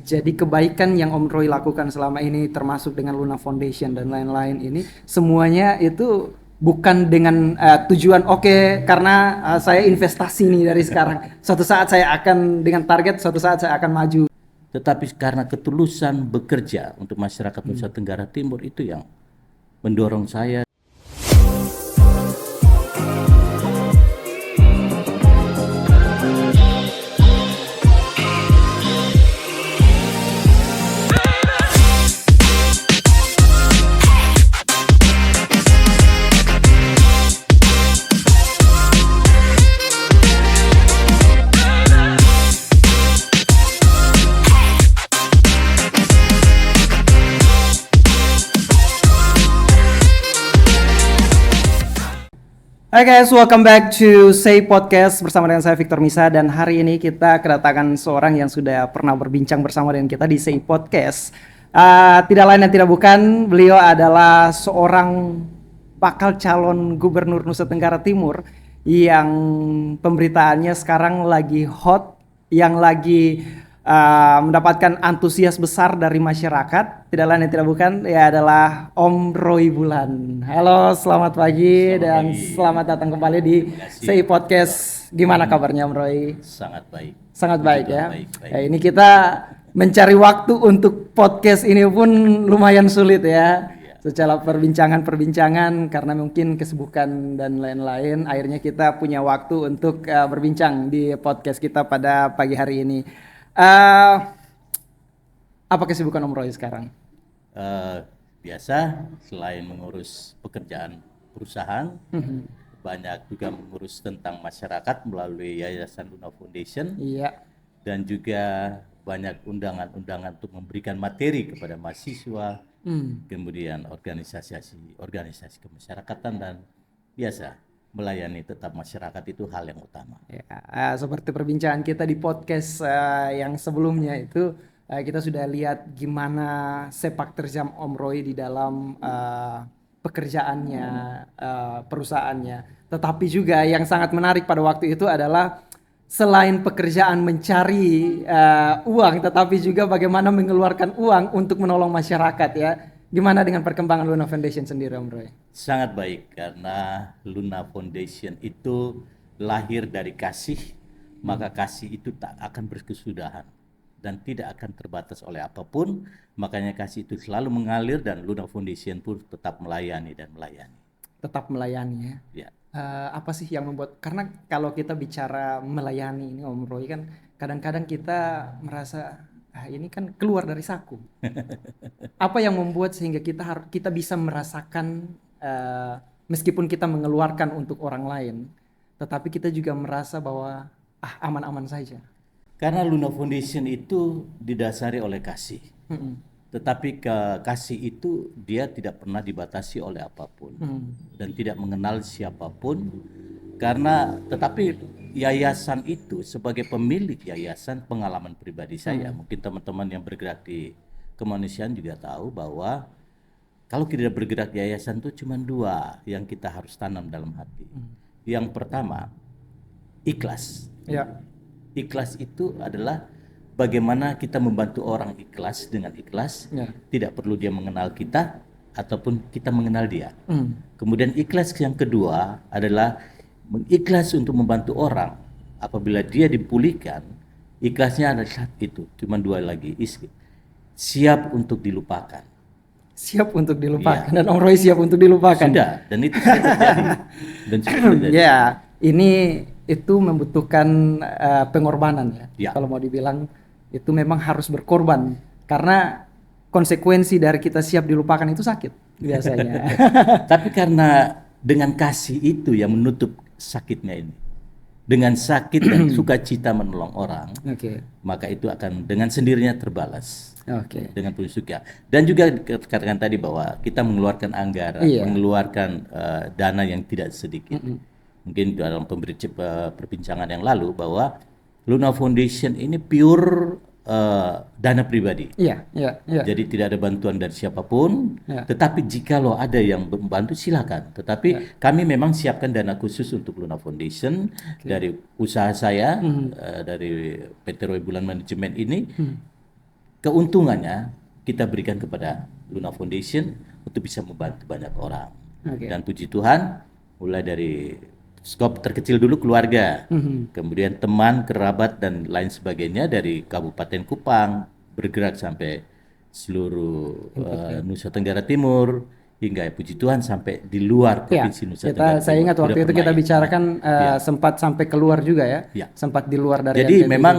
Jadi kebaikan yang Om Roy lakukan selama ini termasuk dengan Luna Foundation dan lain-lain ini semuanya itu bukan dengan tujuan karena saya investasi nih dari sekarang. Suatu saat saya akan dengan target suatu saat saya akan maju. Tetapi karena ketulusan bekerja untuk masyarakat Nusa Tenggara Timur itu yang mendorong saya. Hai guys, welcome back to Say Podcast bersama dengan saya Victor Misa, dan hari ini kita kedatangan seorang yang sudah pernah berbincang bersama dengan kita di Say Podcast. Tidak lain dan tidak bukan, beliau adalah seorang bakal calon gubernur Nusa Tenggara Timur yang pemberitaannya sekarang lagi hot, yang lagi mendapatkan antusias besar dari masyarakat. Tidak lain dan tidak bukan, ya adalah Om Roy Bulan. Halo, selamat pagi dan selamat datang kembali di Say Podcast. Gimana kabarnya Om Roy? Sangat baik. Sangat baik ya. Baik. Ya, ini kita mencari waktu untuk podcast ini pun lumayan sulit ya. Secara perbincangan karena mungkin kesibukan dan lain-lain, akhirnya kita punya waktu untuk berbincang di podcast kita pada pagi hari ini. Apa kesibukan Om Roy sekarang? Biasa, selain mengurus pekerjaan perusahaan, banyak juga mengurus tentang masyarakat melalui Yayasan Luna Foundation. Iya. Dan juga banyak undangan-undangan untuk memberikan materi kepada mahasiswa, kemudian organisasi kemasyarakatan, dan biasa melayani tetap masyarakat itu hal yang utama. Ya, seperti perbincangan kita di podcast yang sebelumnya itu, kita sudah lihat gimana sepak terjang Om Roy di dalam pekerjaannya, perusahaannya. Tetapi juga yang sangat menarik pada waktu itu adalah selain pekerjaan mencari uang, tetapi juga bagaimana mengeluarkan uang untuk menolong masyarakat ya. Gimana dengan perkembangan Luna Foundation sendiri Om Roy? Sangat baik, karena Luna Foundation itu lahir dari kasih, maka kasih itu tak akan berkesudahan dan tidak akan terbatas oleh apapun. Makanya kasih itu selalu mengalir dan Luna Foundation pun tetap melayani dan melayani. Tetap melayani ya. Apa sih yang membuat, karena kalau kita bicara melayani ini Om Roy kan kadang-kadang kita merasa ini kan keluar dari saku. Apa yang membuat sehingga kita bisa merasakan meskipun kita mengeluarkan untuk orang lain, tetapi kita juga merasa bahwa aman-aman saja. Karena Luna Foundation itu didasari oleh kasih. Tetapi kasih itu dia tidak pernah dibatasi oleh apapun dan tidak mengenal siapapun. Tetapi yayasan itu sebagai pemilik yayasan, pengalaman pribadi saya, mungkin teman-teman yang bergerak di kemanusiaan juga tahu bahwa kalau kita bergerak di yayasan itu cuma dua yang kita harus tanam dalam hati. Yang pertama, ikhlas. Ya. Ikhlas itu adalah bagaimana kita membantu orang ikhlas dengan ikhlas, tidak perlu dia mengenal kita ataupun kita mengenal dia. Kemudian ikhlas yang kedua adalah mengikhlas untuk membantu orang. Apabila dia dipulihkan, ikhlasnya ada itu, cuma dua lagi, siap untuk dilupakan. Siap untuk dilupakan, dan Om Roy siap untuk dilupakan. Sudah, dan itu sudah terjadi. Dan sudah terjadi. Ya, itu membutuhkan pengorbanan ya. Kalau mau dibilang itu memang harus berkorban, karena konsekuensi dari kita siap dilupakan itu sakit biasanya. Tapi karena dengan kasih itu yang menutup sakitnya ini, dengan sakit dan sukacita menolong orang, maka itu akan dengan sendirinya terbalas. Dengan penuh suka. Dan juga katakan tadi bahwa kita mengeluarkan anggaran, mengeluarkan dana yang tidak sedikit. Mungkin dalam perbincangan yang lalu bahwa Luna Foundation ini pure dana pribadi. Jadi tidak ada bantuan dari siapapun. Tetapi jikalau ada yang membantu silakan. Tetapi kami memang siapkan dana khusus untuk Luna Foundation dari usaha saya, dari PT Roy Bulan Manajemen ini. keuntungannya kita berikan kepada Luna Foundation untuk bisa membantu banyak orang. Dan puji Tuhan, mulai dari skop terkecil dulu keluarga, kemudian teman, kerabat dan lain sebagainya dari Kabupaten Kupang bergerak sampai seluruh Nusa Tenggara Timur, hingga puji Tuhan sampai di luar provinsi Nusa Tenggara Timur. Saya ingat waktu itu kita bicarakan sempat sampai keluar juga ya, sempat di luar dari Jadi NTT memang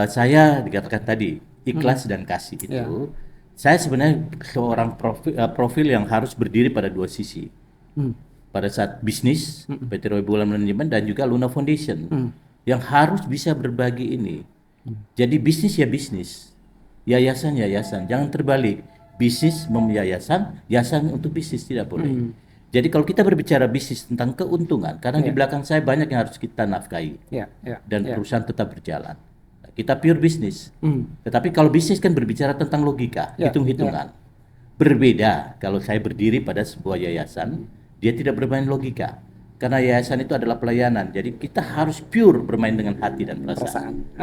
saya dikatakan tadi ikhlas dan kasih itu. Saya sebenarnya seorang profil yang harus berdiri pada dua sisi. Pada saat bisnis, PT Roy Bulan Manajemen dan juga Luna Foundation yang harus bisa berbagi ini. Jadi bisnis ya bisnis, yayasan yayasan, jangan terbalik. Bisnis yayasan, yayasan untuk bisnis, tidak boleh. Jadi kalau kita berbicara bisnis tentang keuntungan, karena di belakang saya banyak yang harus kita nafkahi dan perusahaan tetap berjalan. Kita pure bisnis. Tetapi kalau bisnis kan berbicara tentang logika, hitung-hitungan. Berbeda kalau saya berdiri pada sebuah yayasan, dia tidak bermain logika. Karena yayasan itu adalah pelayanan. Jadi kita harus pure bermain dengan hati dan perasaan.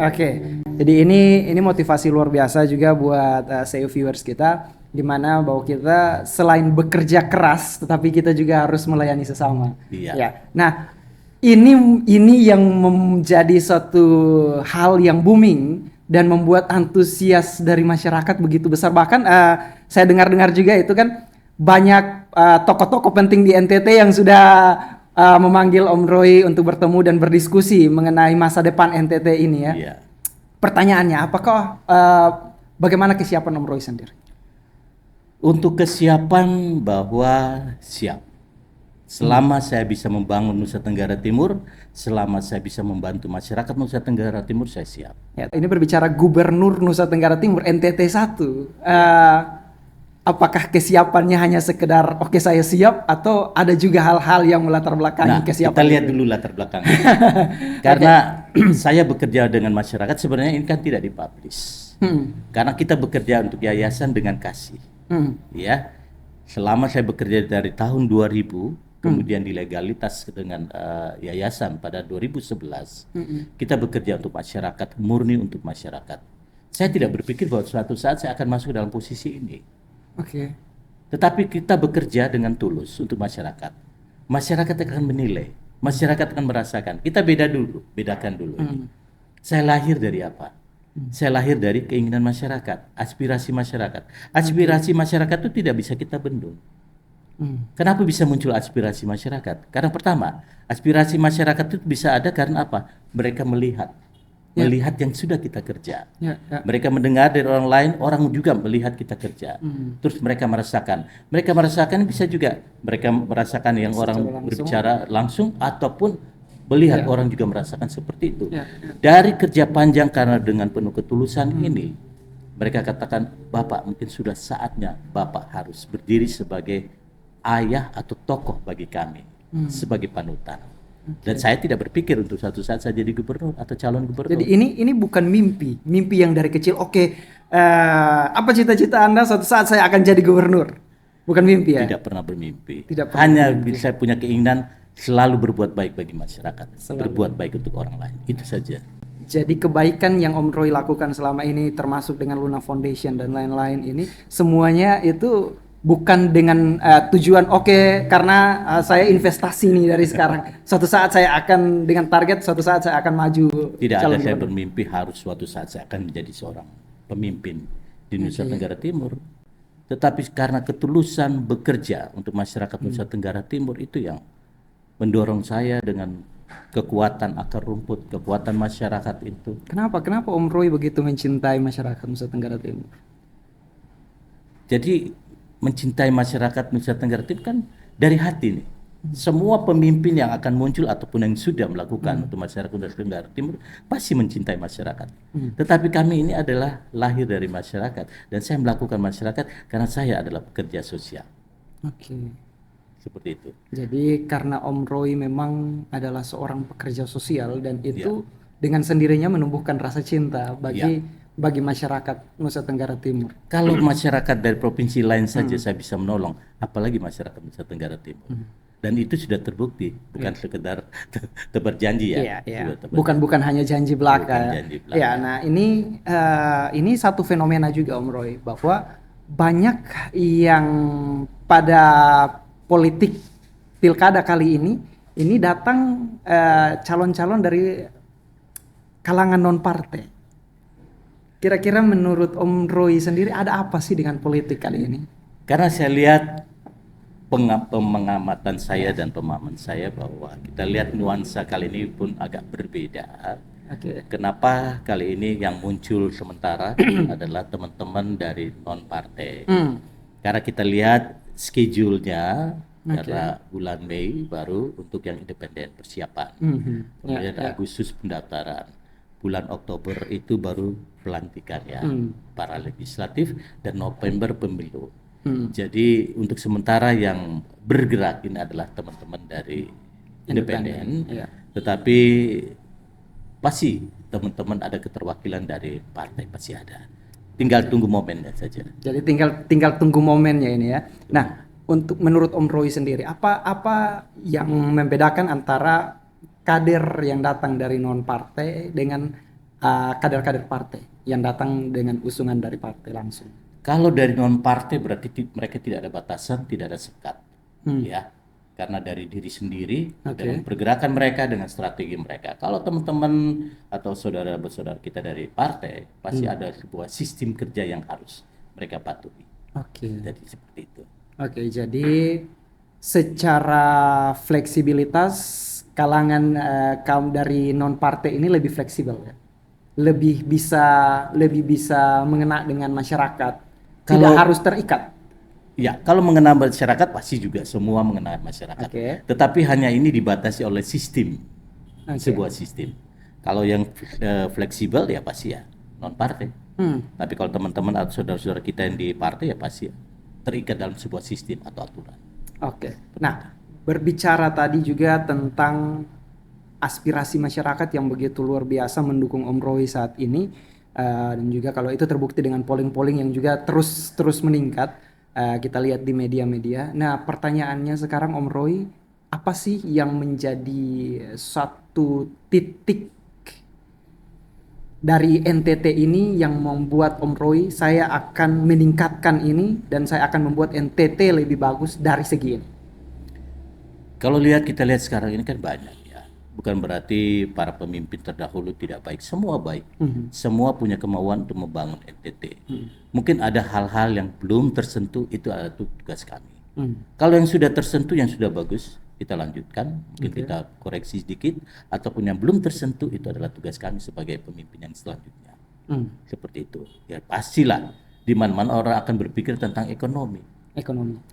Jadi ini motivasi luar biasa juga buat SEO viewers kita, di mana bahwa kita selain bekerja keras, tetapi kita juga harus melayani sesama. Nah, ini yang menjadi suatu hal yang booming dan membuat antusias dari masyarakat begitu besar. Bahkan saya dengar-dengar juga itu kan banyak tokoh-tokoh penting di NTT yang sudah memanggil Om Roy untuk bertemu dan berdiskusi mengenai masa depan NTT ini ya. Pertanyaannya, apakah bagaimana kesiapan Om Roy sendiri? Untuk kesiapan bahwa siap. Selama saya bisa membangun Nusa Tenggara Timur, selama saya bisa membantu masyarakat Nusa Tenggara Timur, saya siap. Ini berbicara Gubernur Nusa Tenggara Timur NTT 1. Apakah kesiapannya hanya sekedar oke saya siap, atau ada juga hal-hal yang melatar belakangi kesiapan? Kita lihat dulu latar belakangnya. Karena saya bekerja dengan masyarakat, sebenarnya ini kan tidak dipublish. Karena kita bekerja untuk yayasan dengan kasih. Ya, selama saya bekerja dari tahun 2000, kemudian dilegalitas dengan yayasan pada 2011, kita bekerja untuk masyarakat, murni untuk masyarakat. Saya tidak berpikir bahwa suatu saat saya akan masuk dalam posisi ini. Tetapi kita bekerja dengan tulus untuk masyarakat. Masyarakat akan menilai, masyarakat akan merasakan. Kita bedakan dulu ini. Saya lahir dari apa? Saya lahir dari keinginan masyarakat, aspirasi masyarakat. Aspirasi masyarakat itu tidak bisa kita bendung. Kenapa bisa muncul aspirasi masyarakat? Karena pertama, aspirasi masyarakat itu bisa ada karena apa? Mereka melihat yang sudah kita kerja. Mereka mendengar dari orang lain, orang juga melihat kita kerja. Terus mereka merasakan bisa juga mereka merasakan yang orang berbicara langsung, ataupun melihat orang juga merasakan seperti itu. Dari kerja panjang karena dengan penuh ketulusan ini, mereka katakan, Bapak mungkin sudah saatnya Bapak harus berdiri sebagai ayah atau tokoh bagi kami, sebagai panutan. Dan saya tidak berpikir untuk suatu saat saya jadi gubernur atau calon gubernur. Jadi ini bukan mimpi yang dari kecil. Apa cita-cita Anda suatu saat saya akan jadi gubernur? Bukan mimpi ya? Tidak pernah bermimpi. Hanya saya punya keinginan selalu berbuat baik bagi masyarakat, berbuat baik untuk orang lain. Itu saja. Jadi kebaikan yang Om Roy lakukan selama ini, termasuk dengan Luna Foundation dan lain-lain ini, semuanya itu bukan dengan tujuan karena saya investasi nih dari sekarang. Suatu saat saya akan dengan target, suatu saat saya akan maju. Tidak ada saya bermimpi harus suatu saat saya akan menjadi seorang pemimpin di Nusa Tenggara Timur. Tetapi karena ketulusan bekerja untuk masyarakat Nusa Tenggara Timur, itu yang mendorong saya dengan kekuatan akar rumput, kekuatan masyarakat itu. Kenapa Om Roy begitu mencintai masyarakat Nusa Tenggara Timur? Jadi mencintai masyarakat Nusa Tenggara Timur kan dari hati nih. Semua pemimpin yang akan muncul ataupun yang sudah melakukan untuk masyarakat Nusa Tenggara Timur pasti mencintai masyarakat. Tetapi kami ini adalah lahir dari masyarakat, dan saya melakukan masyarakat karena saya adalah pekerja sosial. Seperti itu. Jadi karena Om Roy memang adalah seorang pekerja sosial, dan itu dengan sendirinya menumbuhkan rasa cinta bagi masyarakat Nusa Tenggara Timur. Kalau masyarakat dari provinsi lain saja saya bisa menolong, apalagi masyarakat Nusa Tenggara Timur. Dan itu sudah terbukti, bukan sekedar tebar janji ya. Bukan hanya janji belaka. Ya, nah ini satu fenomena juga Om Roy, bahwa banyak yang pada politik pilkada kali ini datang calon-calon dari kalangan non partai. Kira-kira menurut Om Roy sendiri ada apa sih dengan politik kali ini? Karena saya lihat pengamatan saya dan pemahaman saya bahwa kita lihat nuansa kali ini pun agak berbeda. Kenapa kali ini yang muncul sementara adalah teman-teman dari non partai? Karena kita lihat schedule-nya karena bulan Mei baru untuk yang independen persiapan. Kemudian Agustus pendaftaran. Bulan Oktober itu baru pelantikan ya para legislatif dan November pemilu. Jadi untuk sementara yang bergerak ini adalah teman-teman dari independen, tetapi pasti teman-teman ada keterwakilan dari partai, pasti ada. Tinggal tunggu momennya saja. Jadi tinggal tunggu momennya ini ya. Nah, untuk menurut Om Roy sendiri, apa yang membedakan antara kader yang datang dari non partai dengan kader-kader partai yang datang dengan usungan dari partai langsung? Kalau dari non partai berarti mereka tidak ada batasan, tidak ada sekat, ya, karena dari diri sendiri dengan pergerakan mereka, dengan strategi mereka. Kalau teman-teman atau saudara-saudara kita dari partai pasti ada sebuah sistem kerja yang harus mereka patuhi. Jadi seperti itu. Jadi secara fleksibilitas kalangan kaum dari non partai ini lebih fleksibel ya, lebih bisa mengena dengan masyarakat. Tidak harus terikat. Ya, kalau mengena masyarakat pasti juga semua mengena masyarakat. Tetapi hanya ini dibatasi oleh sistem, sebuah sistem. Kalau yang fleksibel ya pasti ya non partai. Tapi kalau teman-teman atau saudara-saudara kita yang di partai ya pasti ya terikat dalam sebuah sistem atau aturan. Nah, berbicara tadi juga tentang aspirasi masyarakat yang begitu luar biasa mendukung Om Roy saat ini. Dan juga kalau itu terbukti dengan polling-polling yang juga terus meningkat, kita lihat di media-media. Nah, pertanyaannya sekarang Om Roy, apa sih yang menjadi satu titik dari NTT ini yang membuat Om Roy, saya akan meningkatkan ini dan saya akan membuat NTT lebih bagus dari segi ini? Kalau kita lihat sekarang ini kan banyak. Bukan berarti para pemimpin terdahulu tidak baik, semua baik. Semua punya kemauan untuk membangun NTT. Mungkin ada hal-hal yang belum tersentuh, itu adalah tugas kami. Kalau yang sudah tersentuh, yang sudah bagus, kita lanjutkan, mungkin kita koreksi sedikit, ataupun yang belum tersentuh, itu adalah tugas kami sebagai pemimpin yang selanjutnya. Seperti itu. Ya pastilah, di mana-mana orang akan berpikir tentang ekonomi.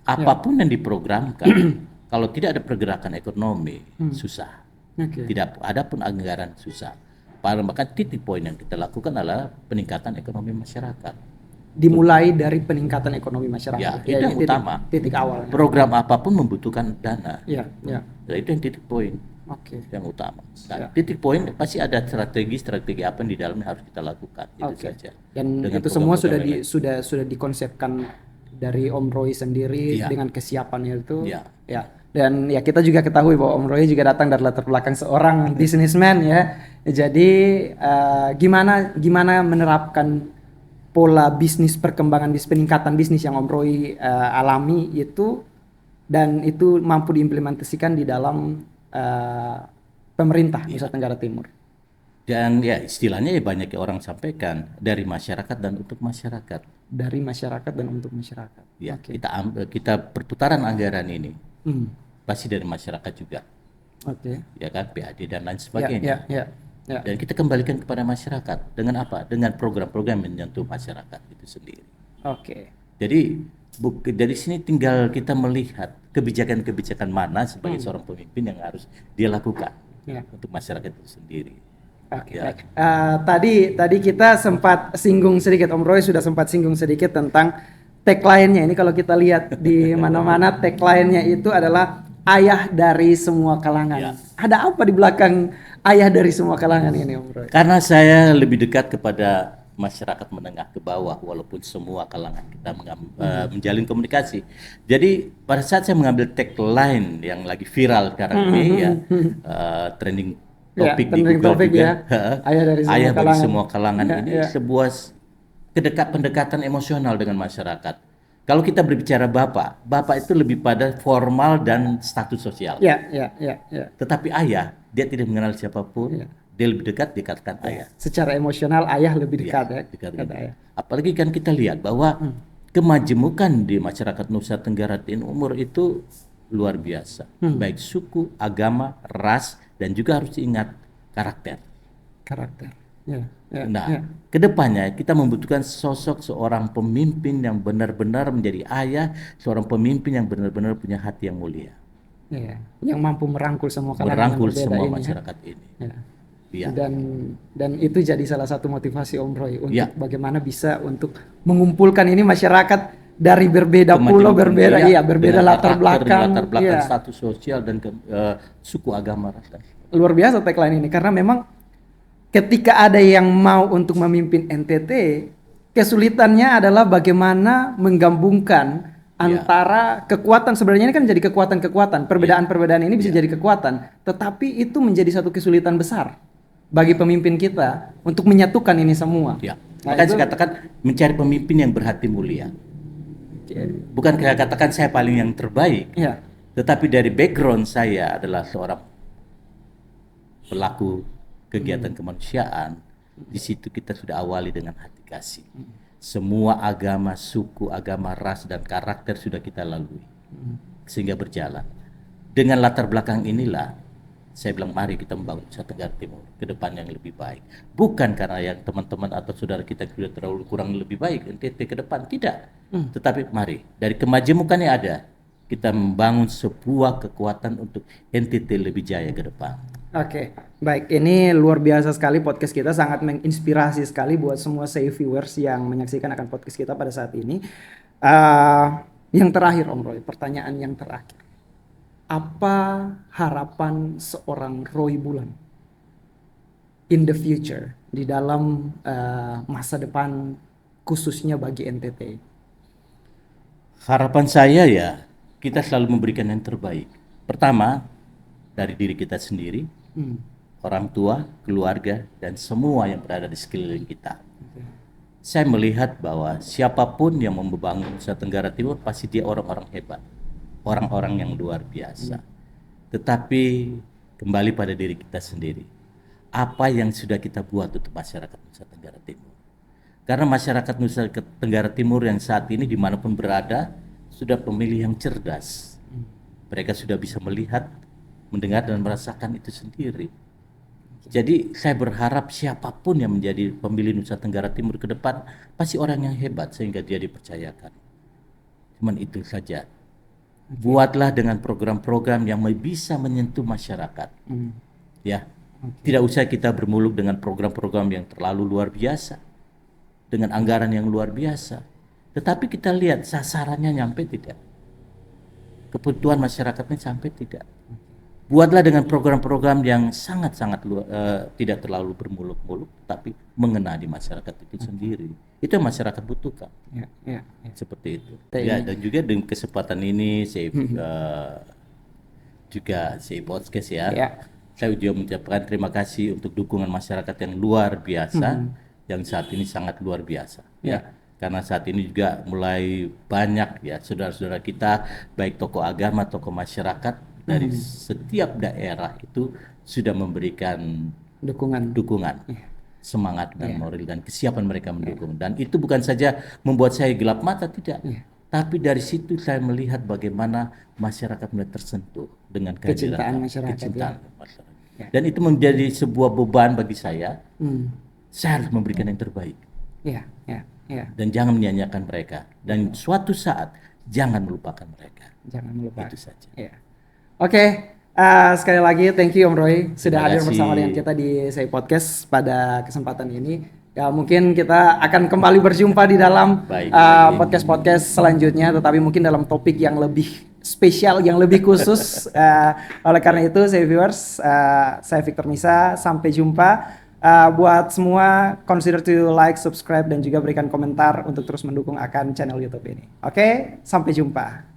Apapun yang diprogramkan, kalau tidak ada pergerakan ekonomi, susah. Tidak ada pun anggaran, susah. Maka titik poin yang kita lakukan adalah peningkatan ekonomi masyarakat. Dimulai dari peningkatan ekonomi masyarakat. Ya, itu yang utama. Titik awalnya. Program apapun membutuhkan dana. Nah, itu yang titik poin. Yang utama. Nah, titik poin pasti ada strategi apa yang di dalamnya harus kita lakukan. Itu saja. Dan itu semua sudah dikonsepkan dari Om Roy sendiri dengan kesiapannya itu. Dan ya kita juga ketahui bahwa Om Roy juga datang dari latar belakang seorang businessman ya. Jadi gimana menerapkan pola bisnis, perkembangan peningkatan bisnis yang Om Roy alami itu, dan itu mampu diimplementasikan di dalam pemerintah Nusa Tenggara Timur. Dan ya istilahnya ya banyak orang sampaikan dari masyarakat dan untuk masyarakat. Dari masyarakat dan untuk masyarakat. Ya, kita perputaran anggaran ini. Pasti dari masyarakat juga, ya kan, PAD dan lain sebagainya. Dan kita kembalikan kepada masyarakat dengan apa? Dengan program-program yang menyentuh masyarakat itu sendiri. Jadi dari sini tinggal kita melihat kebijakan-kebijakan mana sebagai seorang pemimpin yang harus dia lakukan untuk masyarakat itu sendiri. Tadi kita sempat singgung sedikit, Om Roy sudah sempat singgung sedikit tentang tagline-nya. Ini kalau kita lihat di mana-mana tagline-nya itu adalah ayah dari semua kalangan. Ada apa di belakang ayah dari semua kalangan ini, Om Roy? Karena saya lebih dekat kepada masyarakat menengah ke bawah, walaupun semua kalangan kita menjalin komunikasi. Jadi pada saat saya mengambil tagline yang lagi viral sekarang ini ya, trending topik di trending Google topik juga, ya. Ayah dari semua ayah bagi kalangan. semua kalangan ini sebuah pendekatan emosional dengan masyarakat. Kalau kita berbicara bapak itu lebih pada formal dan status sosial. Ya. Tetapi ayah, dia tidak mengenal siapapun. Dia lebih dekat dikatakan ayah. Secara emosional ayah lebih dekat ya. Dekat ayah. Apalagi kan kita lihat bahwa kemajemukan di masyarakat Nusa Tenggara Timur itu luar biasa. Baik suku, agama, ras, dan juga harus diingat karakter. Kedepannya kita membutuhkan sosok seorang pemimpin yang benar-benar menjadi ayah, seorang pemimpin yang benar-benar punya hati yang mulia. Yang mampu merangkul semua kalangan semua masyarakat ini. Dan itu jadi salah satu motivasi Om Roy untuk bagaimana bisa untuk mengumpulkan ini masyarakat dari berbeda pulau, berbeda latar belakang, status sosial dan suku agama. Luar biasa tagline ini karena memang ketika ada yang mau untuk memimpin NTT, kesulitannya adalah bagaimana menggabungkan antara kekuatan, sebenarnya ini kan jadi kekuatan-kekuatan, perbedaan-perbedaan ini bisa jadi kekuatan, tetapi itu menjadi satu kesulitan besar bagi pemimpin kita untuk menyatukan ini semua. Makanya saya katakan mencari pemimpin yang berhati mulia. Bukan saya katakan saya paling yang terbaik, tetapi dari background saya adalah seorang pelaku kegiatan kemanusiaan. Di situ kita sudah awali dengan hati kasih. Semua agama, suku, agama, ras dan karakter sudah kita lalui sehingga berjalan. Dengan latar belakang inilah saya bilang mari kita membangun Nusa Tenggara Timur ke depan yang lebih baik. Bukan karena yang teman-teman atau saudara kita sudah terlalu kurang lebih baik NTT ke depan, tidak. Tetapi mari dari kemajemukan yang ada kita membangun sebuah kekuatan untuk NTT lebih jaya ke depan. Oke, baik. Ini luar biasa sekali podcast kita, sangat menginspirasi sekali buat semua Say viewers yang menyaksikan akan podcast kita pada saat ini. Yang terakhir Om Roy, pertanyaan yang terakhir. Apa harapan seorang Roy Bulan in the future, di dalam masa depan khususnya bagi NTT? Harapan saya ya, kita selalu memberikan yang terbaik. Pertama, dari diri kita sendiri, orang tua, keluarga, dan semua yang berada di sekeliling kita. Saya melihat bahwa siapapun yang membangun Nusa Tenggara Timur pasti dia orang-orang hebat, orang-orang yang luar biasa. Tetapi kembali pada diri kita sendiri, apa yang sudah kita buat untuk masyarakat Nusa Tenggara Timur? Karena masyarakat Nusa Tenggara Timur yang saat ini dimanapun berada sudah pemilih yang cerdas. Mereka sudah bisa melihat, mendengar dan merasakan itu sendiri. Jadi saya berharap siapapun yang menjadi pemilih Nusa Tenggara Timur ke depan pasti orang yang hebat sehingga dia dipercayakan. Cuman itu saja. Buatlah dengan program-program yang bisa menyentuh masyarakat. Tidak usah kita bermuluk dengan program-program yang terlalu luar biasa, dengan anggaran yang luar biasa. Tetapi kita lihat sasarannya nyampe tidak, kebutuhan masyarakatnya sampai tidak. Buatlah dengan program-program yang sangat-sangat tidak terlalu bermuluk-muluk, tapi mengena di masyarakat itu sendiri. Itu yang masyarakat butuhkan. Seperti itu. Dan juga dengan kesempatan ini saya juga saya podcast ya. Saya juga mengucapkan terima kasih untuk dukungan masyarakat yang luar biasa, yang saat ini sangat luar biasa. Karena saat ini juga mulai banyak ya saudara-saudara kita, baik tokoh agama, tokoh masyarakat dari setiap daerah itu sudah memberikan dukungan, semangat dan moral dan kesiapan mereka mendukung. Dan itu bukan saja membuat saya gelap mata, tidak. Tapi dari situ saya melihat bagaimana masyarakat mulai tersentuh dengan kehadiran masyarakat. Dan itu menjadi sebuah beban bagi saya. Saya harus memberikan yang terbaik. Dan jangan menyanyiakan mereka. Dan suatu saat jangan melupakan mereka. Itu saja. Oke, sekali lagi thank you Om Roy sudah hadir bersama dengan kita di Say Podcast pada kesempatan ini. Ya mungkin kita akan kembali berjumpa di dalam podcast-podcast selanjutnya, tetapi mungkin dalam topik yang lebih spesial, yang lebih khusus. Oleh karena itu, saya viewers, saya Victor Misa, sampai jumpa. Buat semua, consider to like, subscribe, dan juga berikan komentar untuk terus mendukung akan channel YouTube ini. Oke, sampai jumpa.